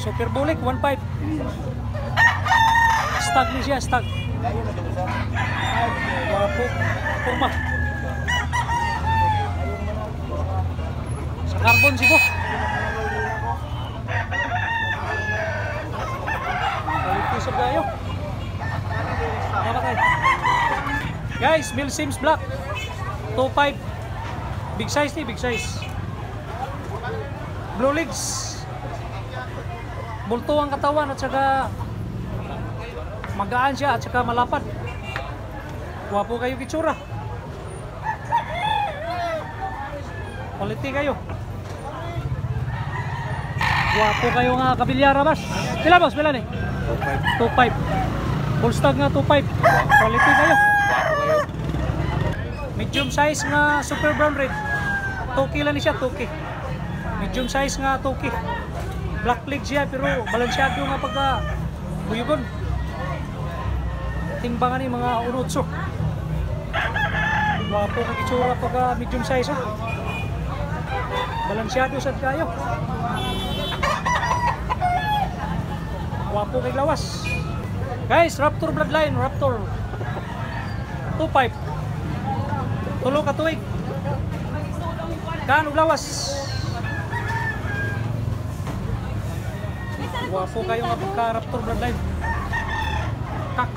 Super bulik 1.5. Stag ni siya, stag. Wapo, puma. Sa carbon sibo. Quality sa gayo. Guys, Mill Sims Black 2.5. Big size ni, big size. Blue legs. Bulto ang katawan at saka magaan siya at saka malapad. Wapo kayo kitsura. Quality kayo. Wapo kayo nga kabilyara, boss. Pila, boss? Pila ni? 2.5. Full stag nga 2.5. Quality kayo. Medium size nga super brown red. 2K lang siya, 2K. Medium size nga 2K. Black leg siya pero balansyado nga pagka buyugon. Timbangan ni mga unutso. Wapo ka kitsura pagka medium size. Balansyado sad kayo. Wapo kay lawas. Guys, Raptor bloodline, Raptor 2.5. Tulo ka tuig. Kan og lawas. Wapo kayo nga pagka Raptor bloodline. Tax.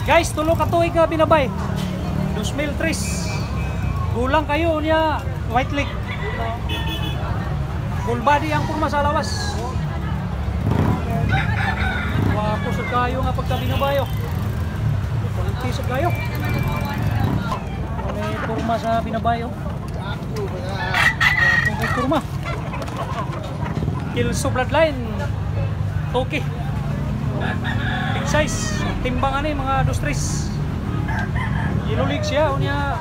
Guys, tulo ka tuig nga binabay. 2003. Gulang kayo niya white leg. Full body ang purma sa lawas. Wapo sa kayo nga pagka binabayo. Quality sa kayo. May purma sa binabayo. Wapo kay purma. Kilso bloodline. Okay. Big size. Timbangan ni mga 2-3. Yellow leg siya. Unya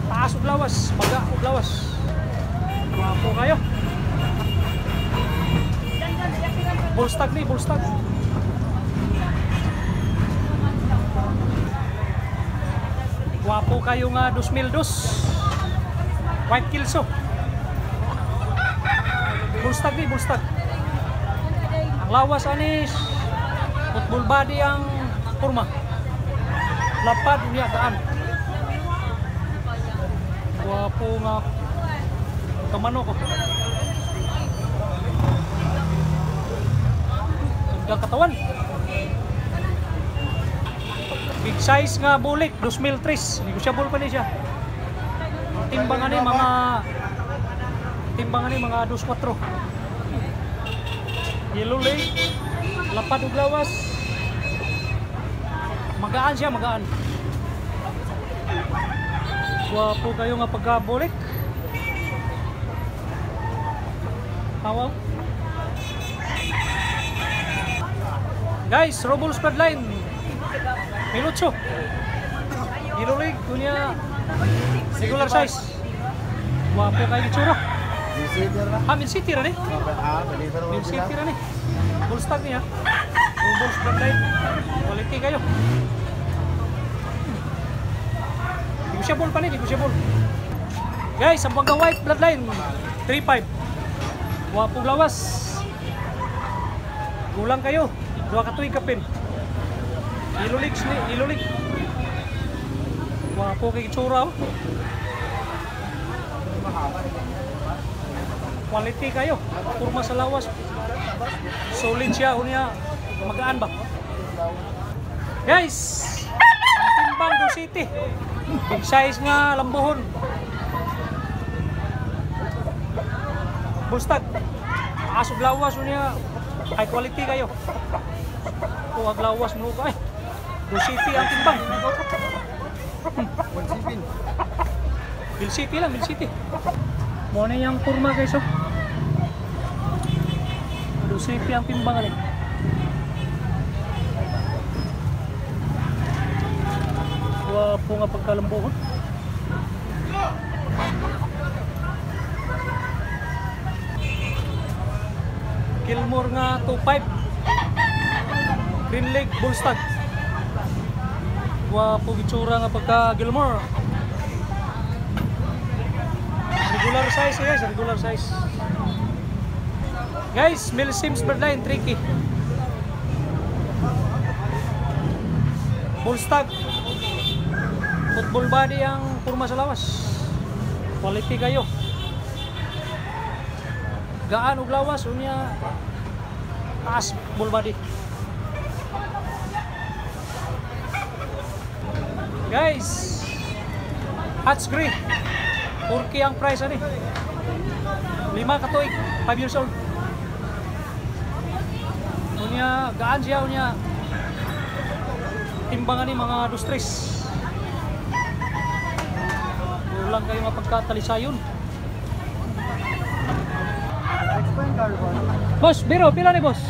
taas og lawas. Maga og lawas. Wapo kayo. Bullstag ni, bullstag. Wapo kayo nga 2002. White kilso. Bullstag ni, bullstag. Ang lawas anis. Football body ang kurma. Lapad niya daan. Wapo nga kamano ko. Ganda katawan. Big size nga bulik 2003. Negotiable pa ni siya. Timbangan ni mga 2-4. Yellow leg. Lapad ug lawas. Magaan siya, magaan. Wapo kayo nga pagkabulik. Tawaw. Guys, Robles bloodline. Milucho. Yellow leg, kunya regular size. Wapo kayo itsura. Mil City ra ni. Mil City ra ni. Full stag niya. Robles bloodline. Quality kayo. Negotiable pa ni, negotiable. Guys, ang pagka white bloodline 3.5. Wapong lawas. Kulang kayo. 2 ka tuig kapin. Yellow legs ni, yellow leg. Wapo kay itsura. Quality kayo. Purma sa lawas. Solid siya. Unya magaan ba? Guys, timbang do city. Big size nga lambuhon. Bustag. Asog lawas unya high quality kayo. Tuwag lawas mo ka. Do city ang timbang. Bill City lang, Bill City. Mo na yung kurma guys. Do city ang timbang ali. Wapo nga pagkalambuhon. Gilmore nga 2.5. Green leg bullstag. Wapo gitsura nga pagka Gilmore. Regular size guys, regular size. Guys, Milsims bloodline, tricky. Bullstag. Football body ang purma sa lawas. Quality kayo. Gaan og lawas unya taas bull body. Guys, Hats Grey. Turkey ang price ani. 5 katuig, 5 years old. Unya gaan siya unya. Timbangan ni mga dustris. Ulang kayo mapagkatalisayon. Boss, biro, pila ni boss?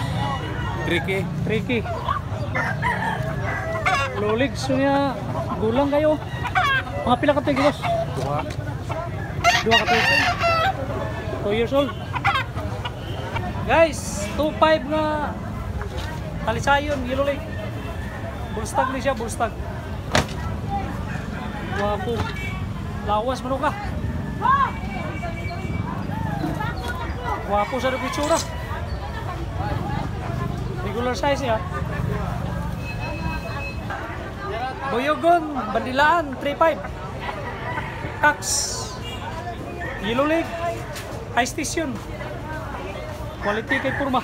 Tricky. Tricky. Luligs niya, gulang kayo. Mga pila ka tingin boss? 2 ka tingin. 2 years old. Guys, 2.5 na talisayon, yellow leg. Bullstag ni siya, bullstag. Wapo. Lawas mo ka. Wapo sa pitsura. Regular size niya. Boyogon, Bandilaan, 3.5. Tax. Yellow leg. High station. Quality kay purma.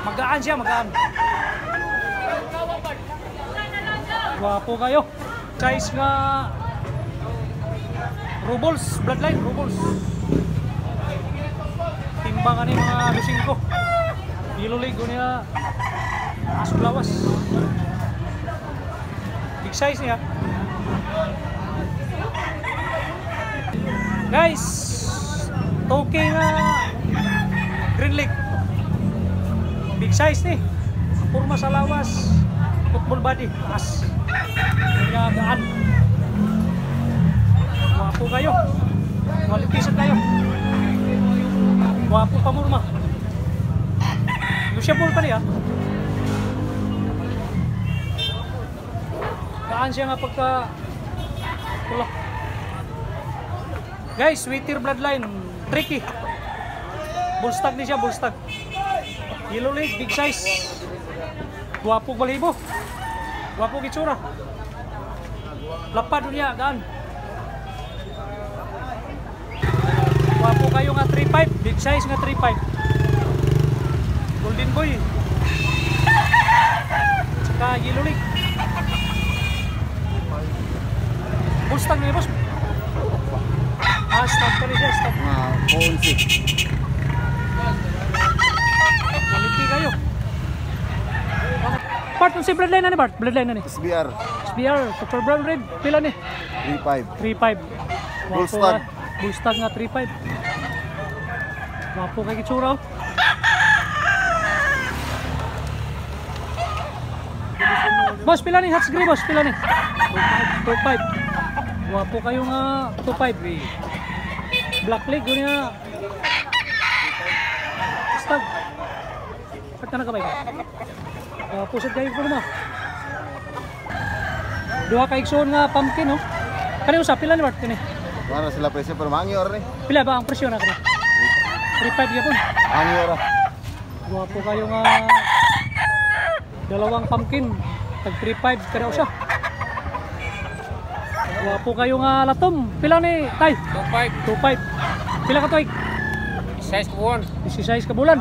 Magaan siya, magaan. Wapo kayo. Size nga Rubles, bloodline, Rubles. Timbangan ni mga lusing ko. Yellow leg niya. Asok lawas. Big size niya. Guys, toke nga green leg. Big size ni. Purma sa lawas. Football body. Taas. Kaya gaan. Wapo kayo. Quality set kayo. Wapo pa murma. Usable pa niya. Gaan siya nga pagka pula. Guys, sweeter bloodline. Tricky. Bullstag ni siya, bullstag. Yellow leg, big size. Wapo balibo. Wapo kitsura. Lapad niya, gaan. Wapo kayo nga 3.5, big size nga 3.5. Golden boy. Saka yellow leg. Bullstag niya, boss. Stop ka rin siya, stop. Ponsi. Quality kayo. Bart, kung si bloodline na ni Bart? Bloodline na ni? SBR. SBR, Super Brown Red, pila ni? 3.5. 3.5. Bullstag. Bullstag nga 3.5. Wapo kay kitsura. Boss, pila ni? Hats Grey, boss, pila ni? 2.5. Wapo kayo nga 2.5. Black leg, yun niya. Stag. Ba't ka nagkabay ka? Pusat kayo po naman. Duha ka iksoon nga pumpkin, no? Kani usap, pila ni Bart? Kani? Mana sila presyo pero mangi ora ni. Pila ba ang presyo na kani? 3.5 yapon. Mangi ora. Duha kayo nga dalawang pumpkin. Tag 3.5 kada usa. Wapo kayo nga latom. Pila ni tay? 2.5. Pila ka toy? Size ko buwan. 16 ka bulan.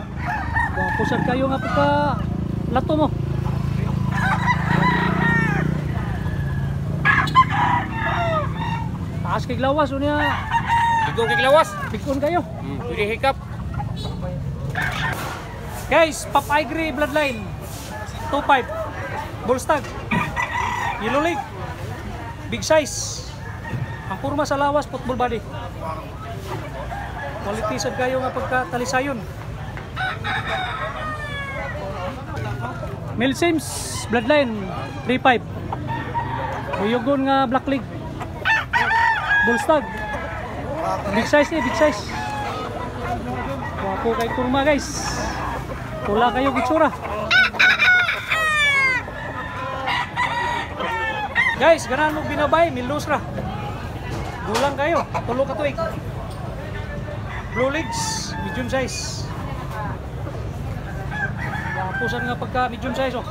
Wapo sad kayo nga pagka latom mo. Taas kay lawas unya. Bigong kay lawas. Bigkon kayo. Pwede hikap. Guys, Pop Igre bloodline. 2.5. Bullstag. Yellow leg. Big size. Ang purma sa lawas, football body. Quality sad kayo nga pagkatalisayon. Milsims bloodline 3.5. Buyogon nga black leg. Bullstag. Big size ni, big size. Wapo kay purma guys. Pula kayo gitsura. Guys, ganahan mo binabay, milos ra. Gulang kayo, tulo ka tuig. Blue legs, medium size. Pusan nga pagka medium size oh.